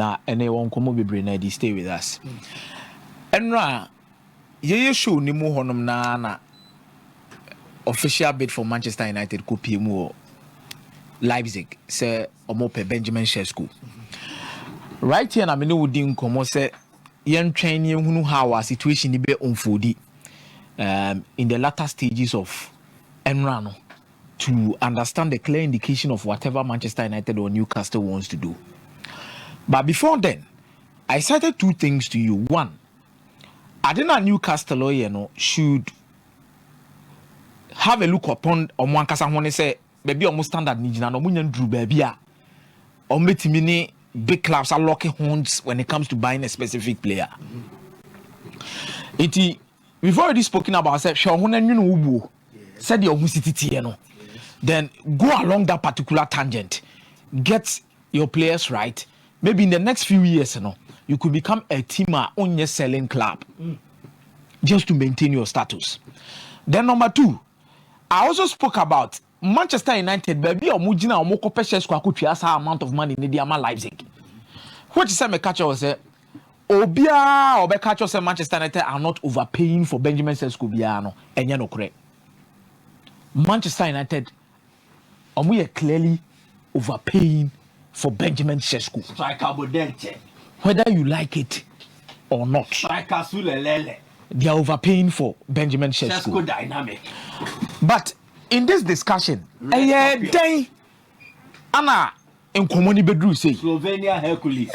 na ene won komo bebre na di stay with us. Enra ye show ni mu honom na official bid for Manchester United ko PM Leipzig say omope Benjamin Cesco. Right here na me no wudi nkomo say yen train ye hunu how our situation be unfold in the latter stages of Enra no, to understand the clear indication of whatever Manchester United or Newcastle wants to do. But before then, I cited two things to you. One, I think that Newcastle should have a look upon Omwankasa when they say, baby, almost standard Nijina, no munyan drew baby. Or metimini big clubs are locking horns when it comes to buying a specific player. We've already spoken about said said your city, then go along that particular tangent, get your players right. Maybe in the next few years, you could become a team on your selling club just to maintain your status. Then number two, I also spoke about Manchester United, baby, or Mujina or Moko Peshesko could amount of money in the Leipzig. What you say, me catcher was Obia or Becatcho said Manchester United are not overpaying for Benjamin Sesko Biano, and no correct. Manchester United are clearly overpaying for Benjamin Sesko. Whether you like it or not, they are overpaying for Benjamin Sesko. Dynamic. But in this discussion, Anna in Komoni Bedru say Slovenia Hercules.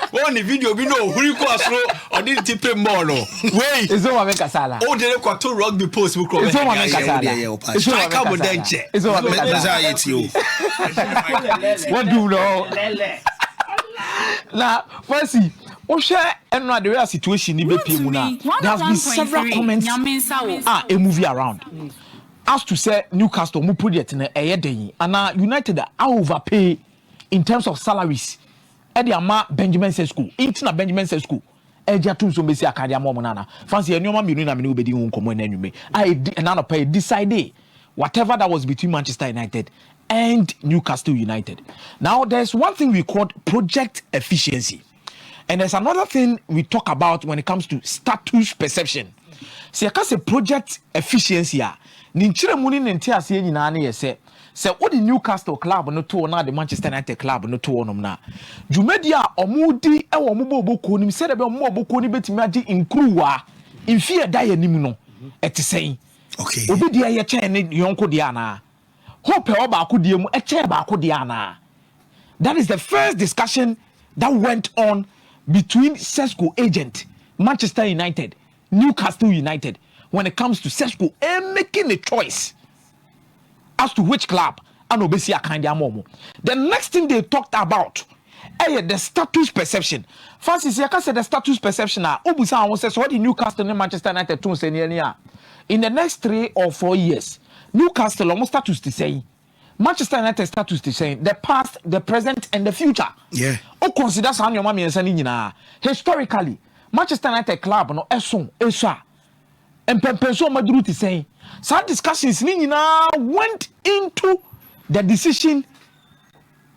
One video we know who you call or did tip more. Wait, it's over Casala. Oh, they got two rugby posts. It's over It's over What do you know? Now, firstly, share the real situation in Bepimuna. There has been several comments a movie around. As to say Newcastle mu project in a day and United are overpay in terms of salaries. Eddie ama Benjamin Sesko. Intina Benjamin Sesko. Eja tun so besi akadia mo monana. Fancy anyoma mienu na me no bedi won komo enanwume. I pay decide whatever that was between Manchester United and Newcastle United. Now there's one thing we call project efficiency. And there's another thing we talk about when it comes to status perception. See, I can say project efficiency. Ninchire muni nenti ase nyina na yese se what the Newcastle club no to na the Manchester United club no to onom na dwumadi a omudi e wo moboboko nim se de be moboboko ni betimi agi inkruwa imfie da yanim no etisen okay obi dia ye chen ne yonko dia na hope e oba akodie mu e chen ba akodia na. That is the first discussion that went on between Cesco agent Manchester United, Newcastle United, when it comes to Sesko and making a choice as to which club and Obesia kind of momo. The next thing they talked about, the status perception. Francis, I can say the status perception. Obusa says what the Newcastle and Manchester United too say in the next 3 or 4 years, Newcastle almost status to say, Manchester United status to say the past, the present, and the future. Yeah. O consider san your mommy and sanina. Historically, Manchester United club no eswa. And Pempenso Madrid is saying, some discussions went into the decision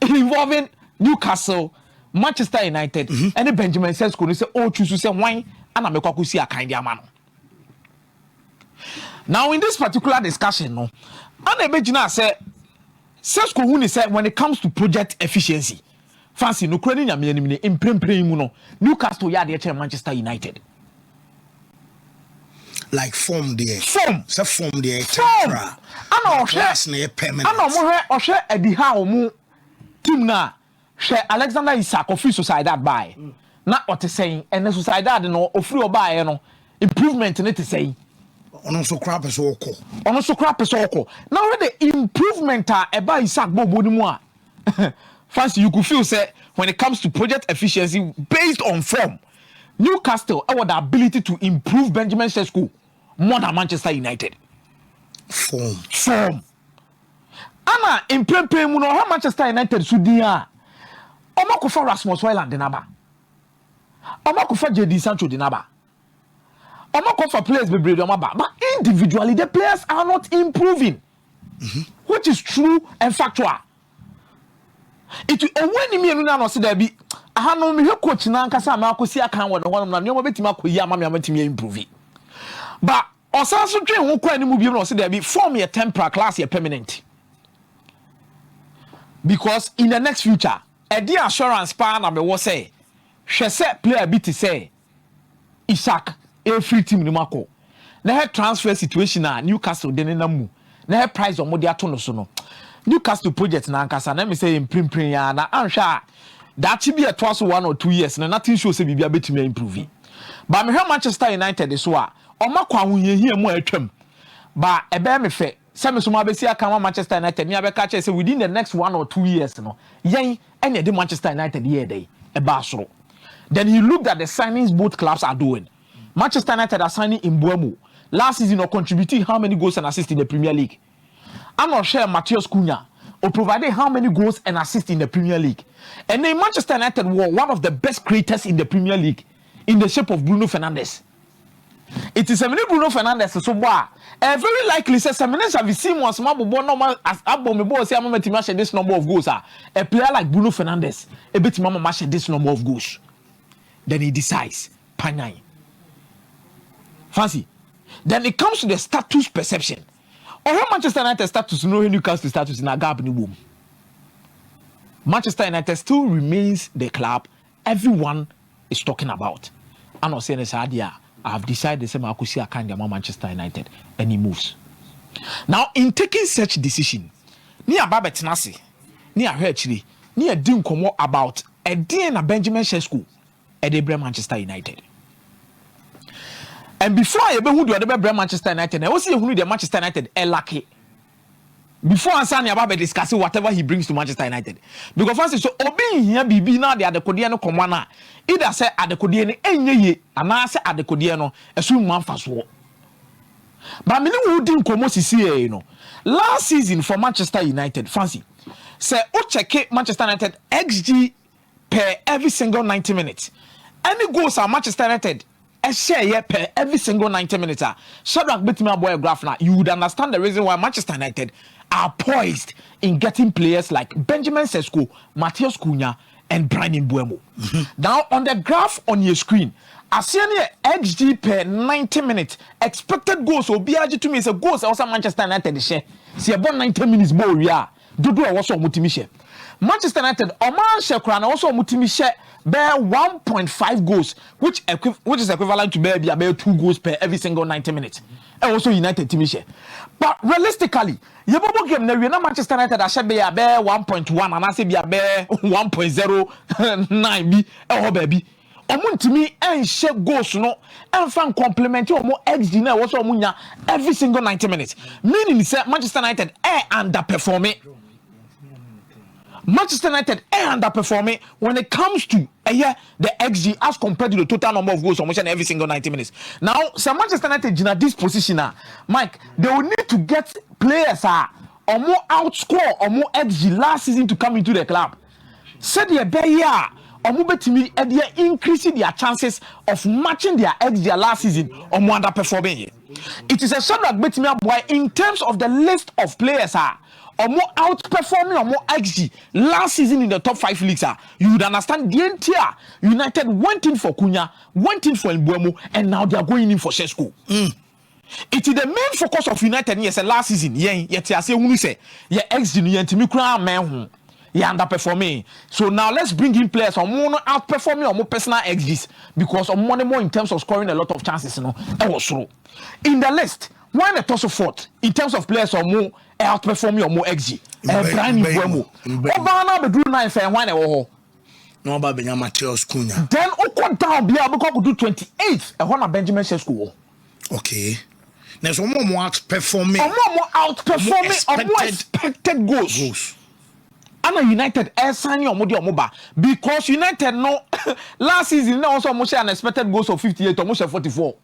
involving Newcastle, Manchester United, and the Benjamin Sesko say, oh, choose to say wine, and I'm a kakusi a kind of man. Now, in this particular discussion, no, and the Benjamin said, Sesko who said when it comes to project efficiency, fancy no credit in Prem Newcastle yard Manchester United. Like form there. Form. So form there. Form. I know. Permanent. I know. Share Eddie Howe team na. Share Alexander Isak of free society by. Not what is saying. And the society no of free or buy no improvement in it is saying. Also crap is oko. Also crap is oko. Now the improvement by Isak Bobo more. Fancy you could feel say when it comes to project efficiency based on form, Newcastle have the ability to improve Benjamin Sesko more than Manchester United. Form. Anna in Pepe Muno, how Manchester United should be. Omako for Rasmus Hojlund Dinaba. Omako for JD Sancho Dinaba. Omako for players be brave Omaba. But individually, the players are not improving. Which is true and factual. It when me no say there be aha no me coach na nkasa ma akosi aka wo no hono na nyoma betima akoyi ama me amatimi improve but osanso twen ho kwa ni mu bi no say there be form your temporary class your permanent because in the next future a the assurance pa na be wo say hwe say player bi to say Isaac a free team ni mako na he transfer situation na Newcastle den na mu na he price o mo de ato no so no Newcastle project na nkasa na me say imprim ya na anhwa that should be a twice 1 or 2 years na nothing shows say bibia betimi improve but me Manchester United so a o makwa ahoyehia mu atwam ba ebe me fe say me so ma besi aka Manchester United ni abeka che say within the next 1 or 2 years no yen ene de Manchester United here dey eba soro. Then he looked at the signings both clubs are doing. Manchester United are signing in Mbuemo last season or contributing how many goals and assists in the Premier League. I'm not sure Matheus Cunha or provided how many goals and assists in the Premier League. And then Manchester United were one of the best creators in the Premier League in the shape of Bruno Fernandes. It is a mini Bruno Fernandes so far. Very likely says some minutes have seen once normal as Abomebo say I'm going to match this number of goals. A player like Bruno Fernandes, a bit mama match this number of goals. Then he decides, Panay. Fancy. Then it comes to the status perception. Or Manchester United status, no Newcastle status in a gap in the womb. Manchester United still remains the club everyone is talking about. I'm not saying this idea. I've decided the same Akusi Akandi among Manchester United, and he moves. Now, in taking such decision, near Babet Nasi, near Herchly, near Dim Komo about a day in a Benjamin Cesco at the Manchester United. And before I ever would do the Manchester United, I also who the Manchester United are lucky. Before Ansani Ababe discussing whatever he brings to Manchester United. Because first so obeying here BB now they are the Kodiano Komana. Either say at the Kodiano enye and I say at the Kodiano assume man fast war. But I mean who didn't come you know. Last season for Manchester United, fancy. Say check Manchester United XG per every single 90 minutes. Any goals are Manchester United a share per every single 90 minutes. Shadrach Bettima boy graph now. You would understand the reason why Manchester United are poised in getting players like Benjamin Sesko, Matheus Cunha, and Brian Mbuemo. Now on the graph on your screen, Asare XG per 90 minutes, expected goals will be to me. So goals also Manchester United share. See about 90 minutes more yeah. Dodo also mutimi share. Manchester United Oman Shekran also mutimi share bear 1.5 goals, which is equivalent to bear 2 goals per every single 90 minutes. And also United team share. But realistically, you game na Manchester United should be bear 1.1 and I say bear 1.09 be baby. Omuntimi and share goals no and fan complement or more XG na also munya every single 90 minutes. Meaning say Manchester United underperforming. Manchester United underperforming when it comes to the XG as compared to the total number of goals almost every single 90 minutes. Now, so Manchester United in this position, Mike, they will need to get players or more outscore or more XG last season to come into the club. Said the bear or more to me, and they are increasing their chances of matching their XG last season or more underperforming. It is a sort of bet me boy in terms of the list of players or more outperforming or more XG last season in the top 5 leagues. You would understand the entire United went in for Cunha, went in for Mbuemo, and now they are going in for Sesko. It is the main focus of United yes last season. Yet I say when say XG ni yentimi man underperforming. So now let's bring in players or more outperforming or more personal XGs because of money more in terms of scoring a lot of chances. You know, also in the list. Why the toss of fourth in terms of players or more outperforming or more XG? Brian Mbuemo. Obana be do 9 fair why no ba benya Matheus Cunha. Then Oko down bia because could do 28 and one Benjamin Cesco. Okay. There's more outperforming. More outperforming or more expected goals. And United signing or Moba because United no last season also almost unexpected goals of 58 almost 44.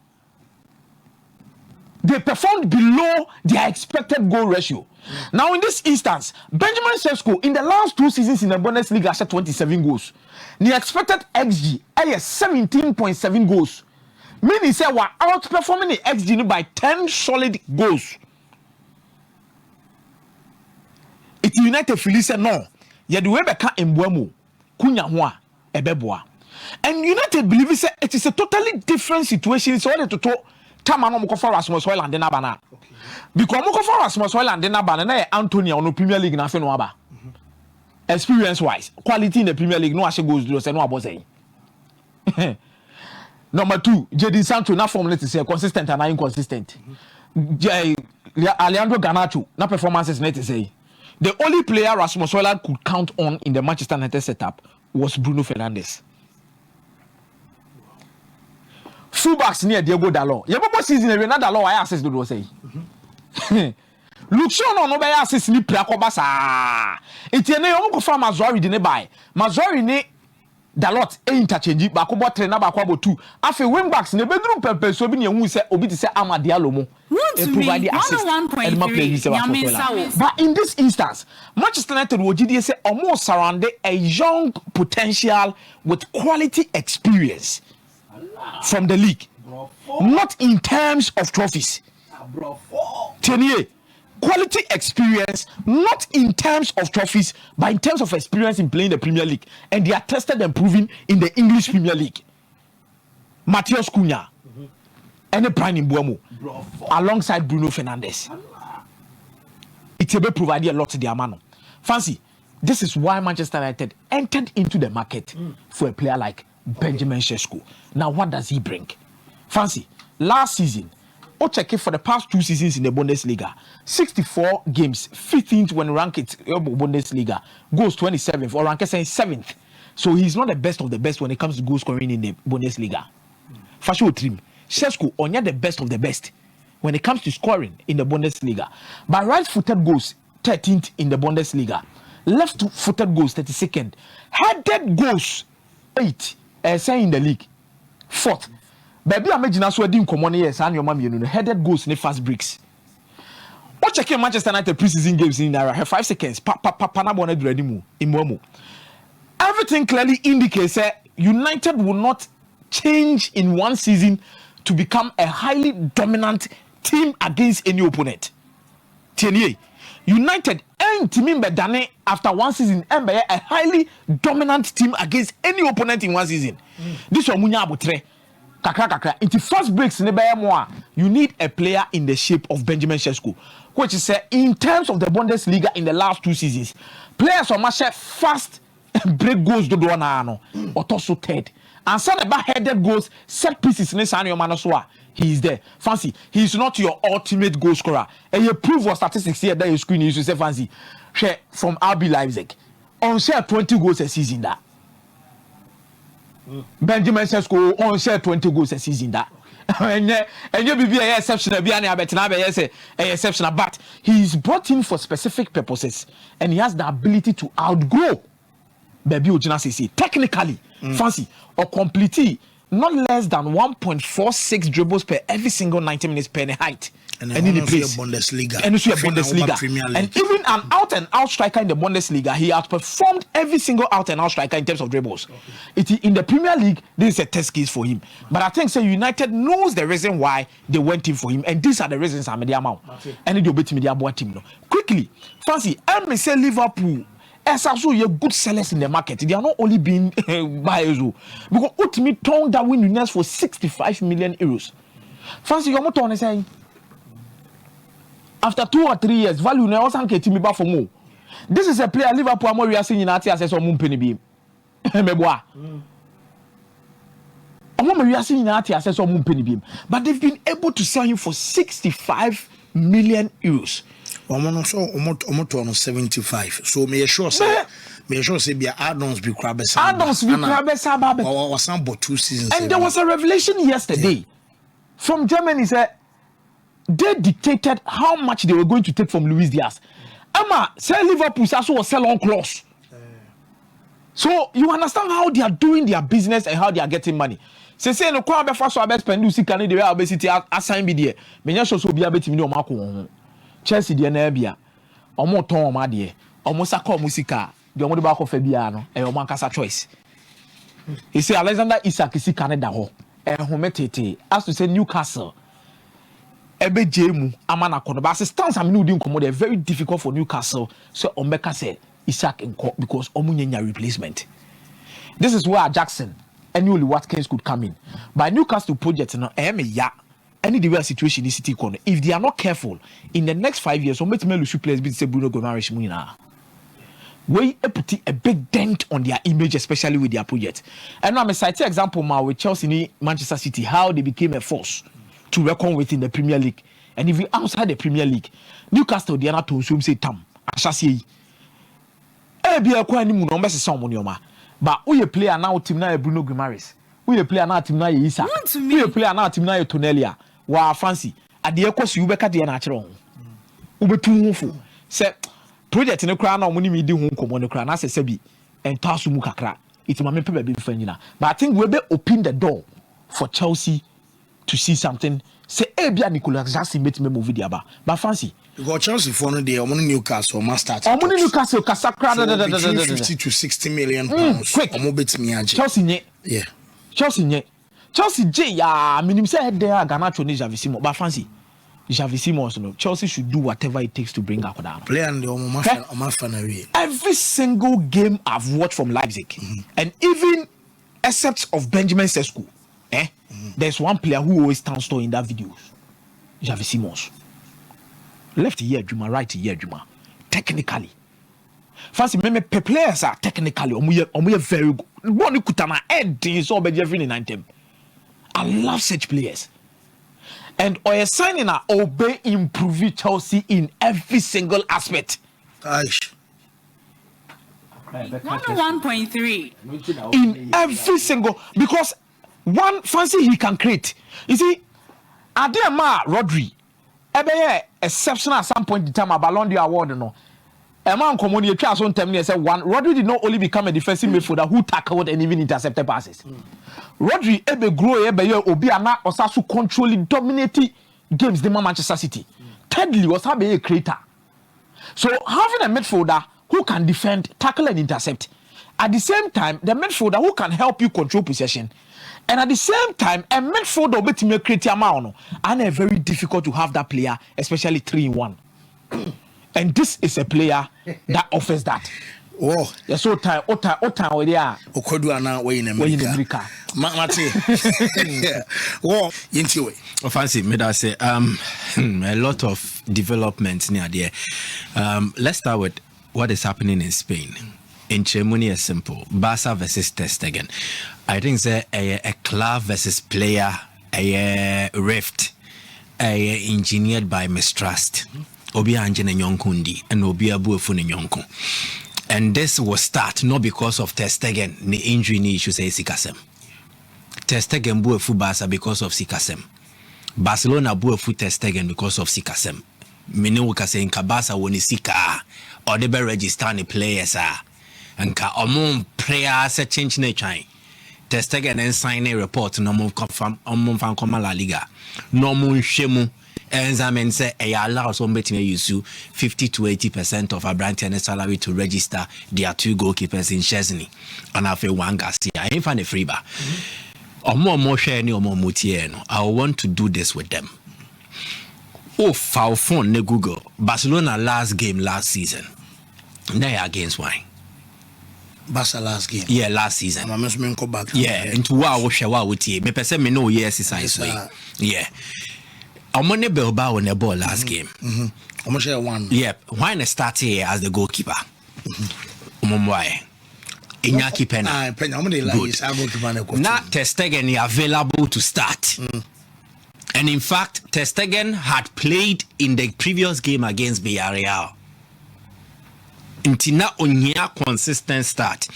They performed below their expected goal ratio. Now, in this instance, Benjamin Sesko in the last 2 seasons in the Bundesliga had 27 goals. The expected XG is 17.7 goals. Meaning, say we're outperforming the XG by 10 solid goals. It United Felice no. ye de we beka emboamu kunya ho a ebeboa. And United believe say it is a totally different situation. So what to Tama no for Rasmus Hojlund in Abana. Because mo for Rasmus Hojlund in Abana na Anthony on Premier League na fe no aba. Experience wise, quality in the Premier League no ashe goes do say no abo say. Number 2, Jadon Sancho na form let say consistent and inconsistent. Alejandro Garnacho na performances let say. The only player Rasmus Hojlund could count on in the Manchester United setup was Bruno Fernandes. Fullbacks near Diego Dalot. Yebobo season every na Dalot I assist do say. Look show no be assist ni prakoba sa. Etiene yo ko fa Mazori de ne buy. Mazori ne Dalot interchange ba ko bo 3 na ba ko bo 2. Afi wing backs ne bedru pepe so bi ne hu se obi ti se Amad Diallo mo. Provide the assist. But in this instance, Manchester United will say almost surrounded a young potential with quality experience from the league, not in terms of trophies. Quality experience, not in terms of trophies, but in terms of experience in playing the Premier League, and they are tested and proven in the English Premier League. Matheus Cunha, and Brian Mbeumo, alongside Bruno Fernandes. It will provide a lot to their man. Fancy, this is why Manchester United entered into the market for a player like Benjamin Sesko. Now, what does he bring? Fancy, last season, check it for the past 2 seasons in the Bundesliga. 64 games, 15th when ranked Bundesliga, goes 27th, or ranked 7th. So he's not the best of the best when it comes to goal scoring in the Bundesliga. Fashion trim, Cesco only the best of the best when it comes to scoring in the Bundesliga. But right-footed goals 13th in the Bundesliga, left-footed goals 32nd, headed goals 8th. Say in the league 4th. Baby, I'm imagine so doing common years and your mom, you know, headed goals in the fast breaks. What checking Manchester United preseason games in there? 5 seconds. Everything clearly indicates that United will not change in one season to become a highly dominant team against any opponent. United ain't teaming better after one season and be a highly dominant team against any opponent in one season. This one munya abutre kakra. Into first breaks ne be more. You need a player in the shape of Benjamin Sesko, which is in terms of the Bundesliga in the last 2 seasons, players on match fast break goals do na no or also third. And some about headed goals, set pieces in Sanyo Manoswa. He is there. Fancy, he is not your ultimate goal scorer. And you prove your statistics here that you screen you say fancy. Share from RB Leipzig. On share 20 goals a season that. Benjamin Sesko on share 20 goals a season that. And you be an exceptional, be an exceptional, but he is brought in for specific purposes and he has the ability to outgrow Baby Ojina Sisi. Technically, fancy or completely not less than 1.46 dribbles per every single 90 minutes per height. And in the place. Bundesliga. And also a Bundesliga. And even an out and out striker in the Bundesliga, he outperformed every single out and out striker in terms of dribbles. In the Premier League, this is a test case for him. But I think United knows the reason why they went in for him, and these are the reasons I'm amount. And they beat me the team. Quickly, fancy, I say Liverpool. As also you're good sellers in the market. They are not only being buyers because ultimately turned that win Nunes for 65 million euros. Fancy your motor is saying after 2 or 3 years, value now also can me back for more. This is a player Liverpool we are seeing in Ati as a moon penny beam. Meboa. We are seeing in Ati as a moon penny beam, but they've been able to sell him for 65 million euros. Almost 75. So me sure say be add-ons be crabesa. Add-ons be crabesa babe. Or some but 2 seasons. And there was a revelation yesterday from Germany said they dictated how much they were going to take from Luis Diaz. Emma say Liverpool also was sell on clause. So you understand how they are doing their business and how they are getting money. Say no kwa be fa so abes pendu sika ne the way obesity assign be there. Menya so be abetimi no mako. Chelsea de na bia omo ton omo ade omo saka omo sika de omo de ba ko fa bia no e omo ankasa choice. He say Alexander Isak sika ne da ho hometete as to say Newcastle ebe jemu amana kono ba stance am no di nkomo dey very difficult for Newcastle so ombeka say Isaac Nko because Omunyenya replacement. This is where Jackson and Oli Watkins could come in. By Newcastle project now, any the way situation is city corner. If they are not careful, in the next 5 years, some players be say Bruno Gomes Munina. We put a big dent on their image, especially with their project. And now I'm citing example now with Chelsea, Manchester City, how they became a force to reckon with in the Premier League. And if you outside the Premier League, Newcastle they are not to assume say tam ashasi. Be a quite new number some but we player now team now Bruno Guimaraes. We player now team now Isa. We player now team now Tonelia. Wa fancy. At the equals you back at the natural. Ube too mufu. Say project in the crown or money me do home come on the crown as a sebi and tasu mukakra. It's my paper be fenina. But I think we'll be open the door for Chelsea to see something. Say Ebia Nicolas Jackson made me movie diaba. But fancy. Because Chelsea for no day, only Newcastle must start. Only Newcastle Casacra between 50 to 60 million pounds. Quick. Chelsea nye. Yeah. Chelsea nye. Chelsea J ya minim say there Garnacho ni Javisimo. But fancy. Javisimo no. Chelsea should do whatever it takes to bring Akoda. Play and the every single game I've watched from Leipzig, and even except of Benjamin Sesko, there's one player who always stands tall in that video. Javisimo. Left here, Juma, right here, Juma. Technically. Fancy me players are technically omuye very good. One kutana head so be every 9 I love such players. And Oye signing a obey improve Chelsea in every single aspect. Aish. 1.3 in every single because one fancy he can create. You see, Adema Rodri exceptional at some point in time a Ballon d'Or award no. A man common try on 10 years one. Rodri did not only become a defensive midfielder who tackled and even intercepted passes. Rodri grow obi ana osasu controlling dominating games the Manchester City. Thirdly was having a creator. So having a midfielder who can defend, tackle and intercept. At the same time, the midfielder who can help you control possession. And at the same time, a midfielder will be create amount. And it's very difficult to have that player, especially 3-in-1. And this is a player that offers that. Oh, yes, what time we there? Okoduana way in America. Mate. Oh, into way. Fancy me that say a lot of developments near there. Let's start with what is happening in Spain. In Germany is simple. Barca versus Stegen. I think say a club versus player, a rift, engineered by mistrust. Obi Anjene Nyonkundi and Obi Abuefu Nyonko. And this will start not because of Stegen, the injury ni issue say Sikasem. Stegen buefu Barca because of Sikasem. Barcelona buefu Stegen because of Sikasem. Mene wo kase nka Barca woni sika or they be register ni players nka omon players change na twan. Stegen and sign a report no mo confirm omon fan come La Liga. No mo hwemu Enzamen say allow some betting use 50 to 80% of a brand tennis salary to register their 2 goalkeepers in Chesney and have a one Garcia. I ain't find a free bar. Or more share or more mutieno. I want to do this with them. Oh, foul phone ne Google. Barcelona last game last season. They are against wine. Barca last game. Yeah, last season. I'm just go back. Yeah, into what share what with you. Me person me know yes is way. Yeah. Omone Bilbao on the ball last game. Almost one. Yep. Why not start here as the goalkeeper? Why? Iñaki Peña. Good. Now Stegen is available to start. And in fact, Stegen had played in the previous game against Villarreal. Until now, onya consistent start.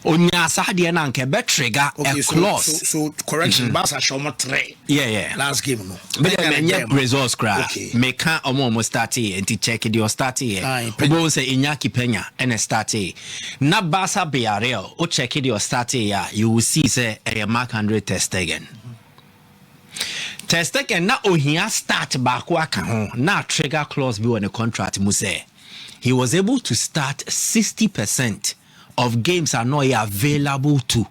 Onya Sadia na nke be trigger a clause. So correction, Barca show more 3. Yeah. Last game no. But the results cry. Me can almost start here and check it your start here. Obo say Iñaki Peña and start here. Na Barca Villarreal, o check it your start here, you will see say a Mark Andre Stegen. Stegen na ohia start back waka ho. Na trigger clause be on the contract mu say. He was able to start 60% of games are not available to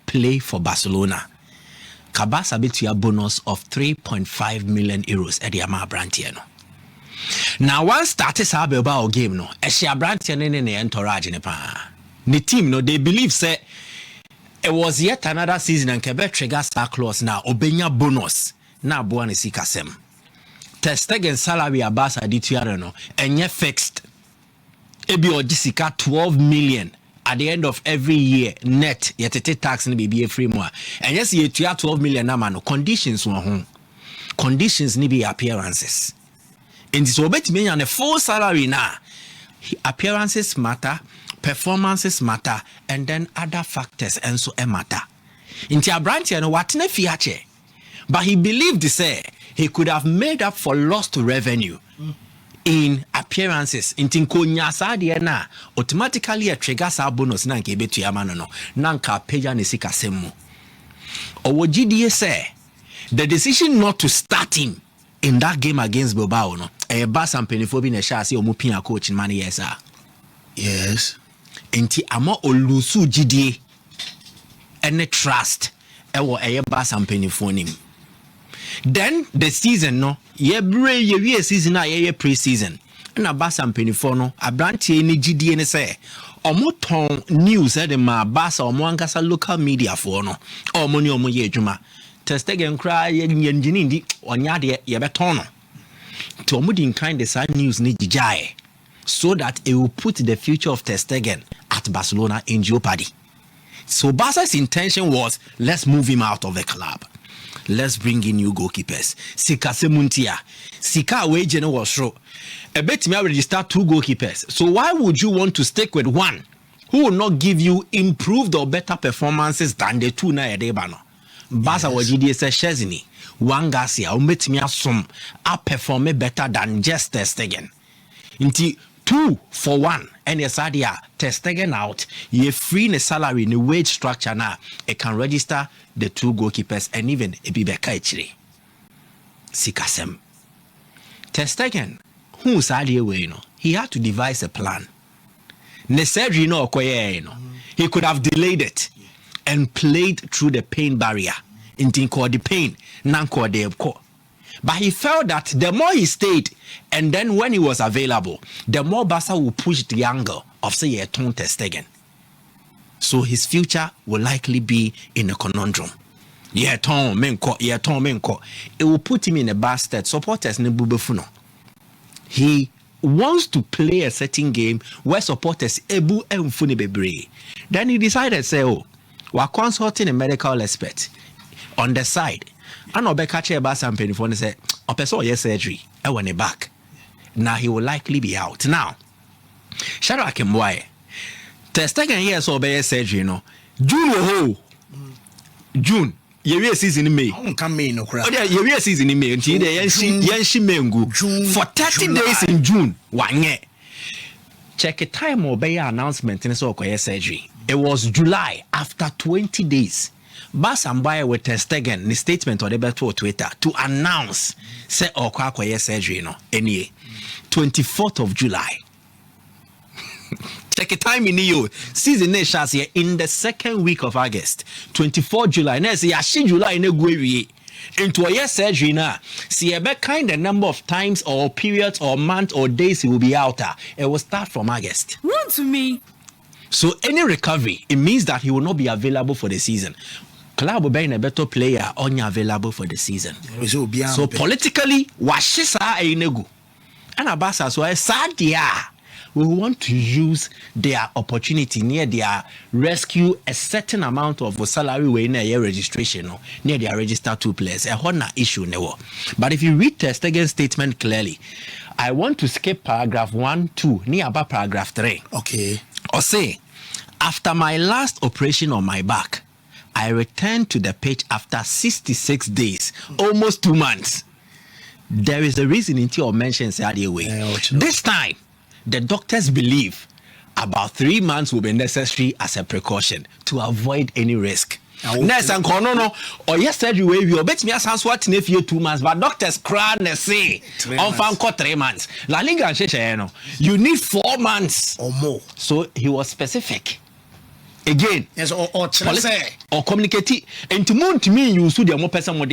play for Barcelona. Kabasa bet you a bonus of 3.5 million euros at the Amar brand here. Now once started Bilbao game no, Eshia Brandt and entourage in pa. The team no, they believe say it was yet another season and Quebec trigger star clause now obenya bonus. Na Boani Sikasem. Stegen salary a Barca ditiare no enye fixed. Ebi ojisika 12 million at the end of every year net yetete tax ni be free more. And yes ye 12 million na no conditions won ho. Conditions ni be appearances. In this obetimi and a full salary na appearances matter, performances matter, and then other factors and so matter. Inti Abrantia no what na fiache. But he believed say he could have made up for lost revenue in appearances. Intinko nyasa na automatically a trigger sa bonus na nke betu yamano no nanka peja nesika semu. Owojidie say the decision not to start him in that game against Bilbao no e Barca mpenifobi na sha se omupia coach man yesa. Yes. Inti ama olusu jidie ene trust ewo eye Barca mpenifonim. Then the season no ye season na ye pre-season na Barca mpenifor no abrantie ni gidie ne say omoton news e de ma Barca omo ankasa local media for no omo ni omo ye adwuma Stegen kra ye ngini ndi onya de ye beton no to omo din kind the side news ni gijae so that it will put the future of Stegen at Barcelona in jeopardy. So Barca's intention was let's move him out of the club. Let's bring in new goalkeepers. Sika Semuntia. Sika Wejene was show. A bet me register 2 goalkeepers. So why would you want to stick with one who will not give you improved or better performances than the 2 na edebano? Barca wajidi se Chesney, Wangasia, umbetimi asum a perform better than just Stegen. Inti 2 for 1 and yesadia Stegen out ye free the salary in the wage structure now it can register the 2 goalkeepers and even a bibeka ichiri Sikasem Stegen who sadie we no he had to devise a plan necessary no okoye no he could have delayed it and played through the pain barrier intin called the pain nan called the ko. But he felt that the more he stayed, and then when he was available, the more Barca will push the angle of say a ton Stegen. So his future will likely be in a conundrum. It will put him in a bad state. Supporters ne bubefuno. He wants to play a certain game where supporters ebu emfuni bebre. Then he decided say, oh, we're consulting a medical expert on the side. And Obeka che Barca mpenifor ne say opeso ye surgery e won back. Now he will likely be out. Now Shadrack Mboye Stegen here so be surgery no June June ye season in May. Come May no crap. Ye season in May nti de yenshi mengu for 30 days in June wanye. Check a time obey announcement in so okoye surgery. It was July after 20 days. Barca Mboye with Stegen the statement on the better Twitter to announce say okwa surgery no any 24th of July. Check a time in you season nations here in the second week of August 24th July na say yashi July na gwewie into a surgery na see a kind of number of times or periods or months or days he will be out it will start from August. Run to me. So any recovery it means that he will not be available for the season. Club will be a better player only available for the season. So politically, washisa einegu. And Barca so sadia we want to use their opportunity near their rescue a certain amount of salary way in a year registration near their register 2 players. A honor issue never. But if you read Stegen's statement clearly, I want to skip paragraph 1, 2, near about paragraph 3. Okay. Or say, after my last operation on my back, I returned to the pitch after 66 days, almost 2 months. There is a reason in your mentions earlier way. This time, the doctors believe about 3 months will be necessary as a precaution to avoid any risk. Nurse and no or yesterday we bet me as what if you 2 months, but doctors cry and say on fan 3 months. La Liga and you need 4 months or more. So he was specific. Again, yes, or communicate and to me you should be more person more